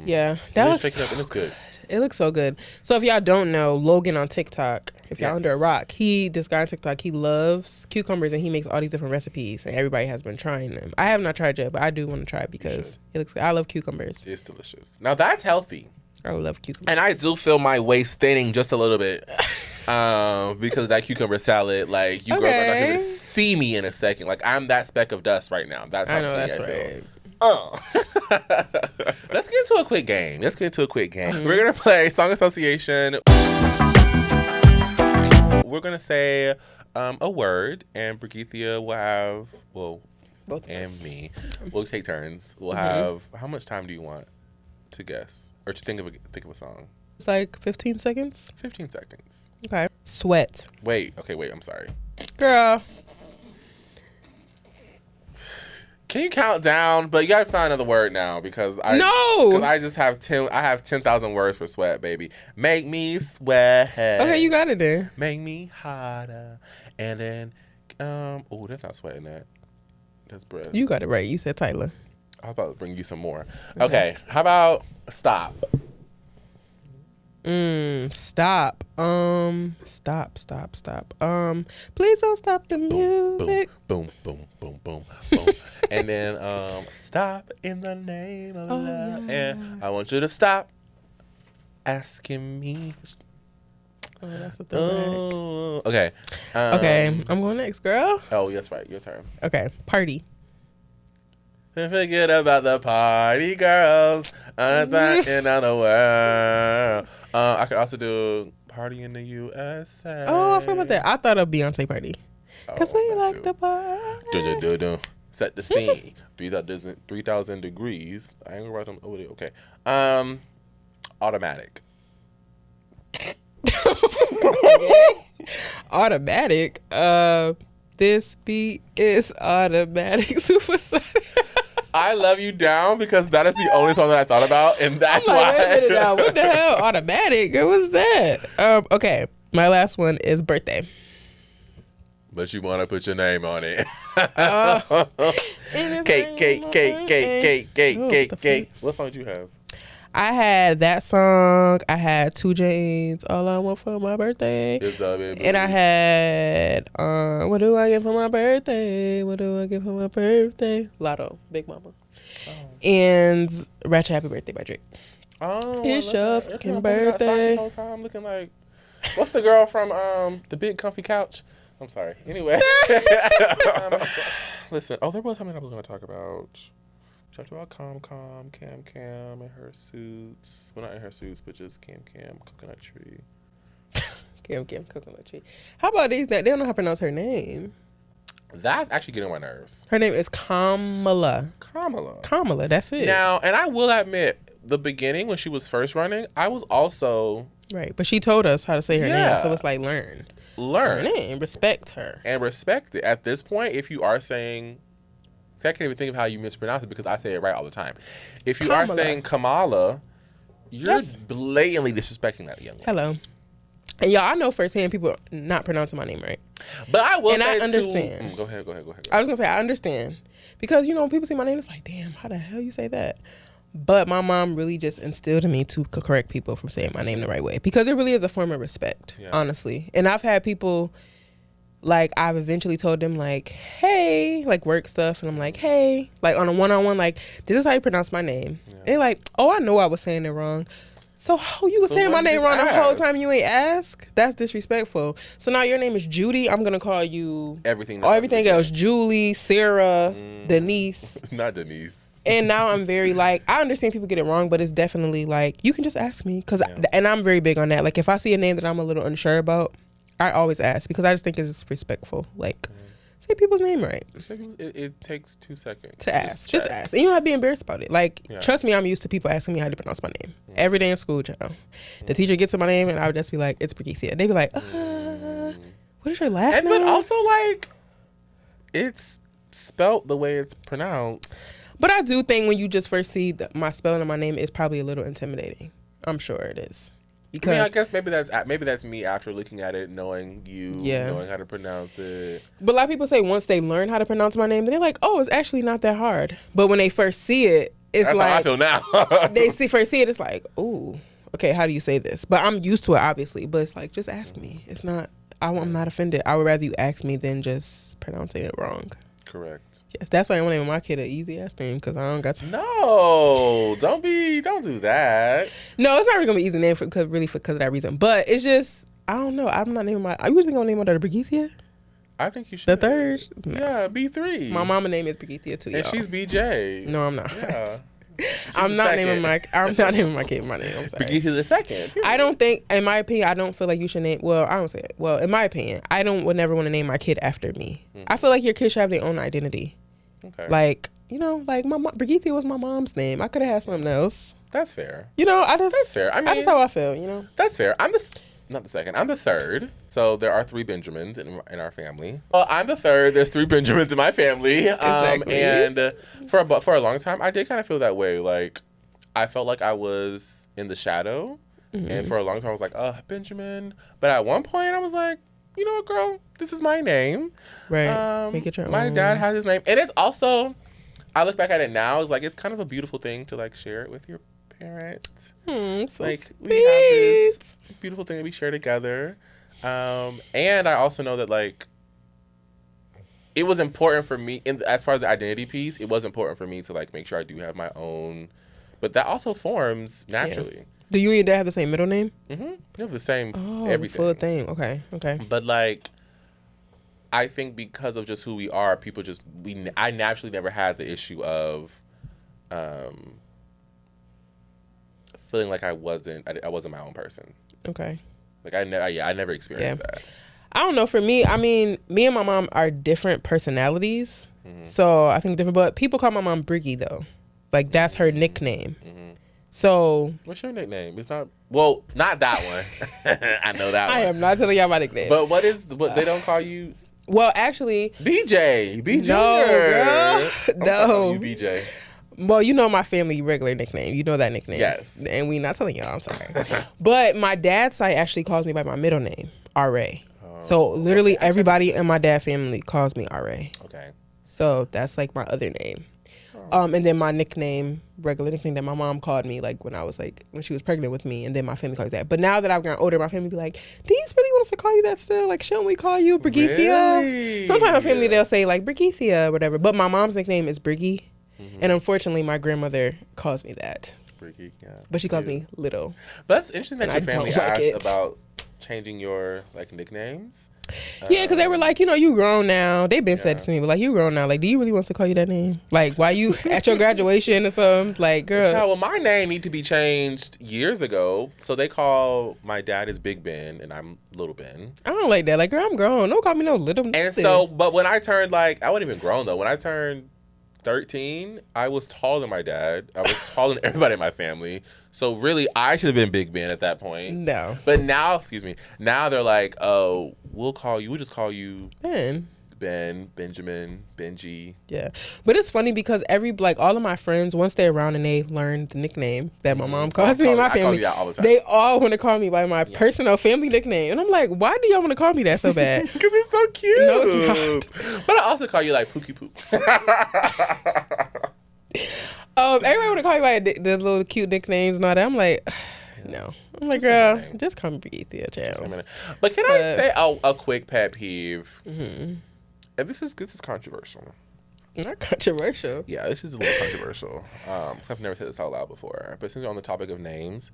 Yeah, that looks shake it up and it's good. It looks so good. So if y'all don't know, Logan on TikTok, if y'all under a rock, this guy on TikTok, he loves cucumbers and he makes all these different recipes and everybody has been trying them. I have not tried yet, but I do want to try it because it looks good. I love cucumbers. It's delicious. Now that's healthy. I love cucumbers. And I do feel my waist thinning just a little bit because of that cucumber salad. Like, you girls are not going to see me in a second. Like, I'm that speck of dust right now. That's how skinny I feel. Oh. Let's get into a quick game. Mm-hmm. We're going to play Song Association. We're going to say a word, and Brigethia will have, both of us. Me. We'll take turns. We'll have, how much time do you want to guess? Or to think of a song? It's like 15 seconds. 15 seconds. Okay. Sweat. Wait, I'm sorry. Girl. Can you count down? But you gotta find another word now because I just have 10,000 words for sweat, baby. Make me sweat. Okay, you got it then. Make me hotter. And then that's not sweating that. That's breath. You got it right. You said Tyler. I was about to bring you some more. Okay, how about stop? Stop. Stop. Please don't stop the music. Boom, boom, boom, boom, boom. And then stop in the name of love. Yeah. And I want you to stop asking me. Oh, that's a throwback. Okay. Okay, I'm going next, girl. Oh, that's right. Your turn. Okay, party. And forget about the party girls. I'm not in the world. I could also do party in the USA. Oh, I forgot about that. I thought of Beyonce party. Because we like the party. Set the scene. 3,000 degrees. I ain't gonna write them over there. Okay. Automatic. Automatic. This beat is automatic. Supersonic. I Love You Down because that is the only song that I thought about, and that's why. Wait a minute now. What the hell? Automatic? What's that? Okay. My last one is birthday. But you want to put your name on it. Cake. What song did you have? I had that song. I had 2 Chainz, All I Want for My Birthday. And I had, What Do I Get for My Birthday? What Do I Get for My Birthday? Lotto, Big Mama. Oh. And Ratchet Happy Birthday by Drake. Oh, it's your fucking birthday. This whole time looking like, what's the girl from the Big Comfy Couch? I'm sorry. Anyway. Listen, there was something I was going to talk about. Talked about Cam, and her suits. Well, not in her suits, but just Cam, Coconut Tree. Cam, Coconut Tree. How about these? They don't know how to pronounce her name. That's actually getting on my nerves. Her name is Kamala, that's it. Now, and I will admit, the beginning when she was first running, I was also... Right, but she told us how to say her name, so it's like learn her name, respect her. And respect it. At this point, if you are saying... I can't even think of how you mispronounce it because I say it right all the time. If you are saying Kamala, you're blatantly disrespecting that young woman. Hello. And y'all, I know firsthand people not pronouncing my name right. But I will and say I understand. Go ahead. I was gonna say I understand because when people see my name, it's like, damn, how the hell you say that? But my mom really just instilled in me to correct people from saying my name the right way because it really is a form of respect, honestly. And I've had people, like, I've eventually told them, like, hey, like work stuff. And I'm like, hey, like on a one-on-one, like, this is how you pronounce my name. Yeah. They're like, oh, I know I was saying it wrong. So you was saying my name wrong the whole time you ain't ask? That's disrespectful. So now your name is Judy. I'm going to call you everything else. Julie, Sarah, Denise. Not Denise. And now I'm very like, I understand people get it wrong, but it's definitely like, you can just ask me. And I'm very big on that. Like, if I see a name that I'm a little unsure about, I always ask because I just think it's respectful. Like, say people's name right. It takes 2 seconds to ask. Just ask. And you don't have to be embarrassed about it. Like, trust me, I'm used to people asking me how to pronounce my name. Every day in school, child. The teacher gets to my name and I would just be like, it's Brigethia. And they'd be like, what is your last name? But also, like, it's spelt the way it's pronounced. But I do think when you just first see my spelling of my name, it's probably a little intimidating. I'm sure it is. Because I mean, I guess maybe that's me after looking at it, knowing knowing how to pronounce it. But a lot of people say once they learn how to pronounce my name, then they're like, oh, it's actually not that hard. But when they first see it, it's that's like how I feel now. They first see it, it's like, ooh, okay, how do you say this? But I'm used to it, obviously. But it's like, just ask me. It's not. I'm not offended. I would rather you ask me than just pronouncing it wrong. Correct. Yes, that's why I want to name my kid an easy ass name because I don't got to. No, don't do that. No, it's not really gonna be easy name because of that reason. But it's just, I don't know. I'm not naming my. Are you really gonna name my daughter Brigethia? I think you should. The third? No. Yeah, B3. My mama's name is Brigethia too. And she's BJ. No, I'm not. Yeah. I'm not naming my kid my name. I'm sorry. Brigethia the second. I don't think, in my opinion, I don't feel like you should name. Well, I don't say it. Well, in my opinion, would never want to name my kid after me. I feel like your kids should have their own identity. Okay. Like, like my Brigethia was my mom's name. I could have had something else. That's fair. That's fair. I mean, that's how I feel. That's fair. I'm not the second. I'm the third. So there are 3 Benjamins in our family. Well, I'm the third. There's 3 Benjamins in my family. Exactly. And for a long time, I did kind of feel that way. Like, I felt like I was in the shadow. Mm-hmm. And for a long time, I was like, Benjamin. But at one point, I was like, you know what, girl? This is my name. Right. Make it your own. My dad has his name. And it's also, I look back at it now, it's like, it's kind of a beautiful thing to, like, share it with your parents. So like, sweet. We have this beautiful thing that we share together. And I also know that, like, it was important for me, as far as the identity piece, it was important for me to, like, make sure I do have my own. But that also forms naturally. Yeah. Do you and your dad have the same middle name? Mm-hmm. You have the same everything. Full thing. Okay. But, like, I think because of just who we are, people just I naturally never had the issue of feeling like I wasn't my own person. Okay. Like I never experienced that. I don't know. For me, I mean, me and my mom are different personalities, so I think different. But people call my mom Briggy though, like that's her nickname. Mm-hmm. So what's your nickname? It's not not that one. I know that one. I am not telling y'all my nickname. But what they don't call you? Well, actually, BJ. No, girl. No. You BJ. Well, you know my family regular nickname. You know that nickname. Yes. And we not telling y'all. I'm sorry. But my dad's side actually calls me by my middle name, Arai. So literally everybody in my dad's family calls me Arai. Okay. So that's like my other name. And then my regular nickname that my mom called me, like when she was pregnant with me, and then my family calls that. But now that I've gotten older, my family be like, "Do you really want us to call you that still? Like, shouldn't we call you Brigethia?" Really? Sometimes my family they'll say like Brigethia or whatever. But my mom's nickname is Briggy, and unfortunately my grandmother calls me that. Briggy, yeah. But she calls me Little. But that's interesting that your family asked about changing your like nicknames. Yeah, because they were like, you grown now. They've been said to me, but like, you grown now. Like, do you really want us to call you that name? Like, why you at your graduation or something? Like, girl. Well, my name need to be changed years ago. So they call my dad is Big Ben and I'm Little Ben. I don't like that. Like, girl, I'm grown. Don't call me no little. And so, but when I turned I wasn't even grown though. When I turned 13, I was taller than my dad. I was taller than everybody in my family. So really, I should have been Big Ben at that point. No. But now, now they're like, oh, we'll just call you Ben. Ben, Benjamin, Benji. Yeah. But it's funny because all of my friends, once they're around and they learn the nickname that my mom calls me and my I call family, you that all the time. they all want to call me by my personal family nickname. And I'm like, why do y'all want to call me that so bad? Because it's so cute. No, it's not. But I also call you like Pookie Poop. Everybody want to call you by the little cute nicknames and all that. I'm like, no. I'm like, girl, just call me Brigethia, child. But can I say a quick pet peeve? Mm-hmm. And this is controversial. Not controversial. Yeah, this is a little controversial. Cause I've never said this out loud before. But since we're on the topic of names,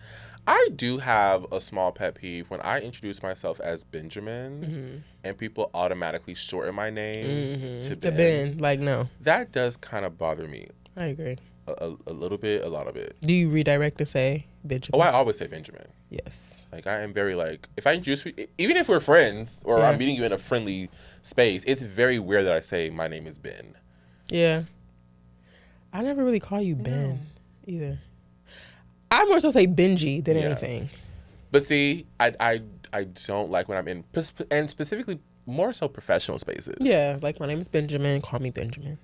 I do have a small pet peeve when I introduce myself as Benjamin and people automatically shorten my name to Ben. Ben. Like, no. That does kind of bother me. I agree. A little bit, a lot of it. Do you redirect to say Benjamin? Oh, I always say Benjamin. Yes. Like, I am very, like, if I introduce you, even if we're friends or I'm meeting you in a friendly space, it's very weird that I say my name is Ben. Yeah. I never really call you Ben either. I more so say Benji than anything. But see, I don't like when I'm in, and specifically more so professional spaces. Yeah, like my name is Benjamin, call me Benjamin.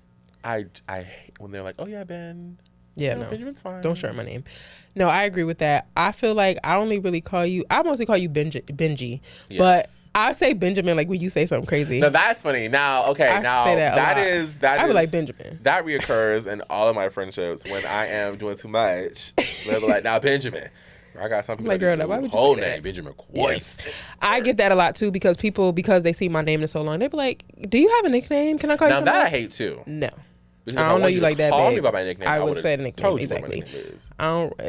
I hate when they're like, oh yeah, Ben. Yeah, no. Benjamin's fine. Don't short my name. No, I agree with that. I feel like I mostly call you Benji. Yes. But I say Benjamin like when you say something crazy. No, that's funny. Now, okay, I say that I be like Benjamin. That reoccurs in all of my friendships when I am doing too much. They're like, now Benjamin. I got some people like, girl, why would you whole say name, that? Benjamin Quoy. Yes. I get that a lot too because they see my name in so long, they be like, do you have a nickname? Can I call you something else? I hate too. No. Because I don't know you like that bad. Me by my nickname, I would say the nickname exactly.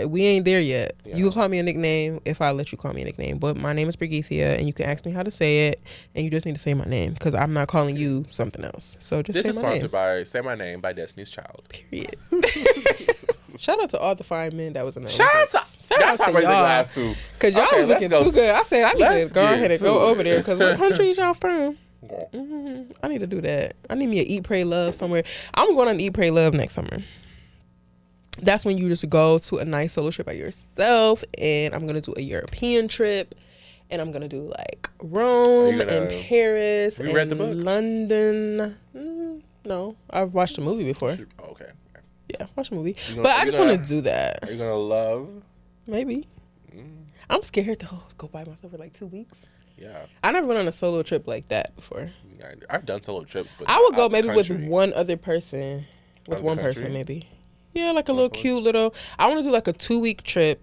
We ain't there yet. Yeah. You can call me a nickname if I let you call me a nickname. But my name is Brigethia, and you can ask me how to say it, and you just need to say my name because I'm not calling you something else. So just say my name. This is sponsored by Say My Name by Destiny's Child. Period. Shout out to all the fine men that was in the Shout out to y'all. Glass too. Because y'all was looking too good. I said I need to go ahead and go over there because what country y'all from? I need to do that. I need me a Eat, Pray, Love somewhere. I'm going on Eat, Pray, Love next summer. That's when you just go to a nice solo trip by yourself, and I'm gonna do a European trip, and I'm gonna do like Rome and Paris and read the book? London. No, I've watched a movie before. Oh, okay. Yeah, watch a movie. But I just want to do that. Are you gonna love? Maybe. I'm scared to go by myself for like 2 weeks. Yeah. I never went on a solo trip like that before. Yeah, I've done solo trips, but I would go maybe with one other person. With one person, maybe. Yeah, like a little cute little. I want to do like a 2-week trip,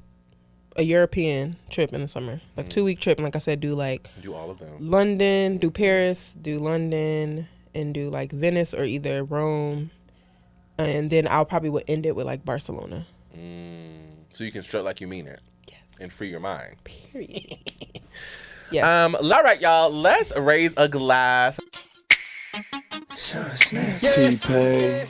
a European trip in the summer. Like 2-week trip, and like I said, do all of them. London, do Paris, do London, and do like Venice or either Rome, and then I'll probably would end it with like Barcelona. So you can strut like you mean it. Yes. And free your mind. Period. Yes. All right, y'all. Let's raise a glass. T-Pain.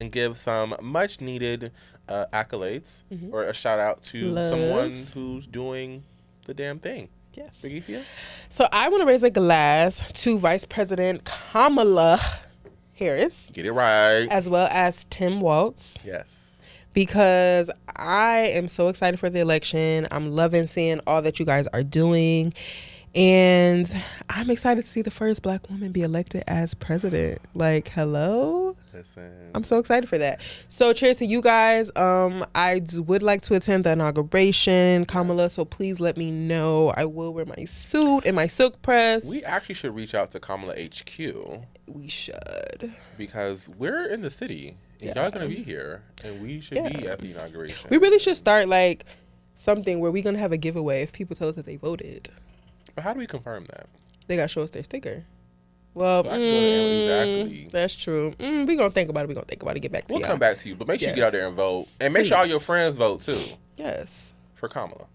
And give some much needed accolades or a shout out to someone who's doing the damn thing. Yes. Brigethia? So I want to raise a glass to Vice President Kamala Harris. Get it right. As well as Tim Walz. Yes. Because I am so excited for the election. I'm loving seeing all that you guys are doing. And I'm excited to see the first Black woman be elected as president. Like, hello? Listen. I'm so excited for that. So cheers to you guys. I would like to attend the inauguration, Kamala, so please let me know. I will wear my suit and my silk press. We actually should reach out to Kamala HQ. We should. Because we're in the city. And y'all gonna be here. And we should be at the inauguration. We really should start like something where we're gonna have a giveaway if people tell us that they voted. But how do we confirm that? They gotta show us their sticker. Well, exactly. That's true. We're gonna think about it. Get back to you. We'll come back to you. But make sure you get out there and vote. And make sure all your friends vote too. Yes. For Kamala.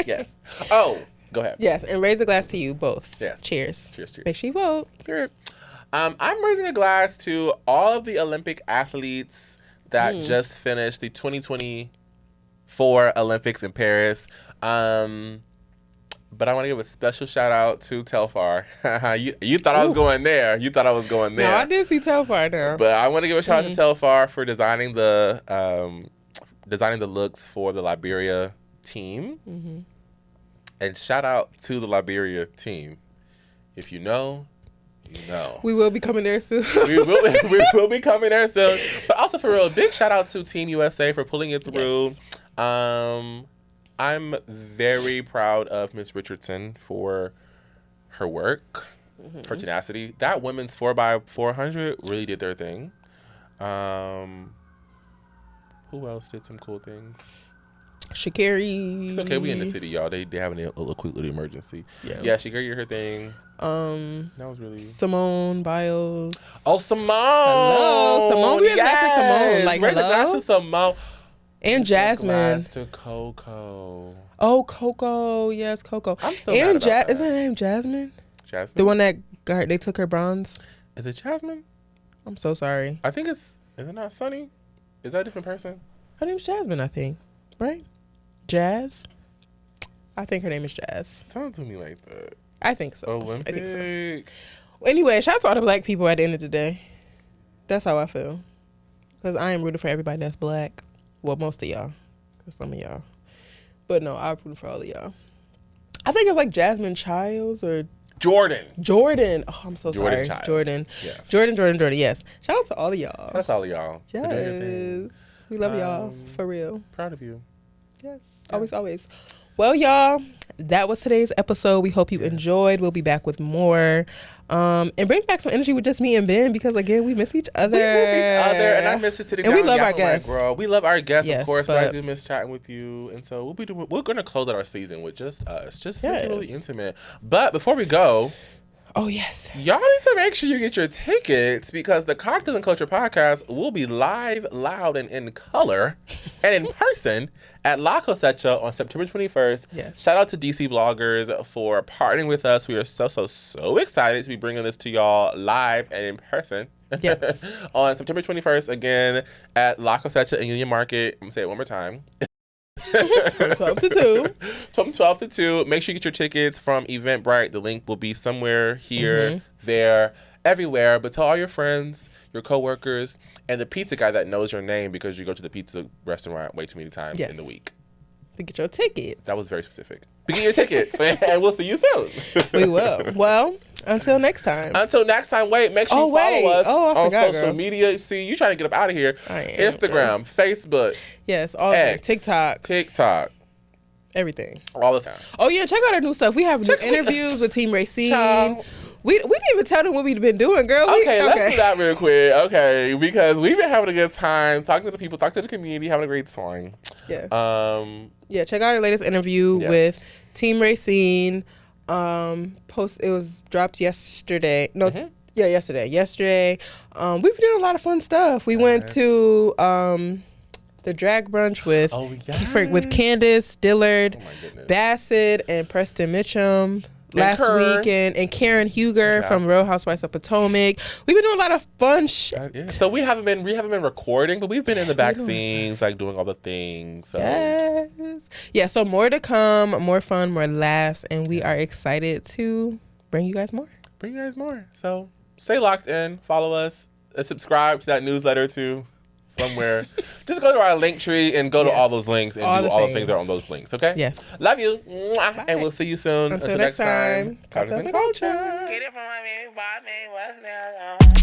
Yes. Oh, go ahead. Yes, and raise a glass to you both. Yes. Cheers. Cheers. Make sure you vote. Period. I'm raising a glass to all of the Olympic athletes that just finished the 2024 Olympics in Paris. But I want to give a special shout out to Telfar. you thought I was going there. You thought I was going there. No, I did see Telfar now. But I want to give a shout out to Telfar for designing the looks for the Liberia team. And shout out to the Liberia team. If you know, you know. We will be coming there soon. we will be coming there soon. But also, for real, big shout out to Team USA for pulling it through. Yes. I'm very proud of Miss Richardson for her work, her tenacity. That women's 4x400 really did their thing. Who else did some cool things? Sha'Carri. It's okay, we in the city, y'all. They having a quick little emergency. Yeah, Sha'Carri did her thing. That was really Simone Biles. Oh, Simone! Hello, Simone. We yes. Simone. Like, raise hello? a glass to Simone. And Jasmine. Glass to Coco. Oh, Coco. Yes, Coco. I'm so mad about that. Isn't her name Jasmine? Jasmine? The one that they took her bronze? Is it Jasmine? I'm so sorry. I think is it not Sunny? Is that a different person? Her name's Jasmine, I think. Right? Jazz? I think her name is Jazz. Don't do me like that. I think so. Olympic. I think so. Anyway, shout out to all the black people at the end of the day. That's how I feel. Because I am rooting for everybody that's black. Well, most of y'all. Some of y'all. But no, I'm rooting for all of y'all. I think it's like Jasmine Childs or... Jordan. Oh, I'm so sorry. Childs. Jordan. Yes. Jordan. Yes. Shout out to all of y'all. Shout out to all of y'all. Yes. We love y'all. For real. Proud of you. Yes. Yeah. Always. Well, y'all, that was today's episode. We hope you enjoyed. We'll be back with more. And bring back some energy with just me and Ben because, again, we miss each other. And I miss just sitting down. And we love our guests. Girl. We love our guests, of course, but I do miss chatting with you. And so we're going to close out our season with just us. Just make it really intimate. But before we go... Oh, yes. Y'all need to make sure you get your tickets because the Cocktails and Culture podcast will be live, loud, and in color and in person at La Cosecha on September 21st. Yes. Shout out to DC Bloggers for partnering with us. We are so excited to be bringing this to y'all live and in person. Yes. On September 21st, again, at La Cosecha in Union Market. I'm going to say it one more time. From 12 to 2. From 12 to 2. Make sure you get your tickets from Eventbrite. The link will be somewhere here, there, everywhere. But tell all your friends, your coworkers, and the pizza guy that knows your name because you go to the pizza restaurant way too many times in the week. To get your tickets. That was very specific. To get your tickets. And we'll see you soon. We will. Well, until next time. Wait, make sure you follow us on social media. See, you trying to get up out of here. I am. Instagram, Facebook. Yes, all that. TikTok. Everything. All the time. Oh, yeah, check out our new stuff. We have new interviews with Team Racine. We didn't even tell them what we've been doing, girl. Okay, let's do that real quick. Okay, because we've been having a good time, talking to the people, talking to the community, having a great time. Yeah. Yeah, check out our latest interview with Team Racine. It was dropped yesterday. No, yesterday. Yesterday. We've been doing a lot of fun stuff. We went to the drag brunch with Candace Dillard, Bassett, and Preston Mitchum last weekend, and Karen Huger from Real Housewives of Potomac. We've been doing a lot of fun shit. So we haven't been recording, but we've been in the back scenes, like doing all the things. So. Yes. Yeah, so more to come, more fun, more laughs, and we are excited to bring you guys more. So stay locked in, follow us, subscribe to that newsletter too. Somewhere. Just go to our link tree and go to all those links and do all the things that are on those links, okay? Yes. Love you. And we'll see you soon. Until next time. Cocktails and Culture. Get it from my baby, what's now?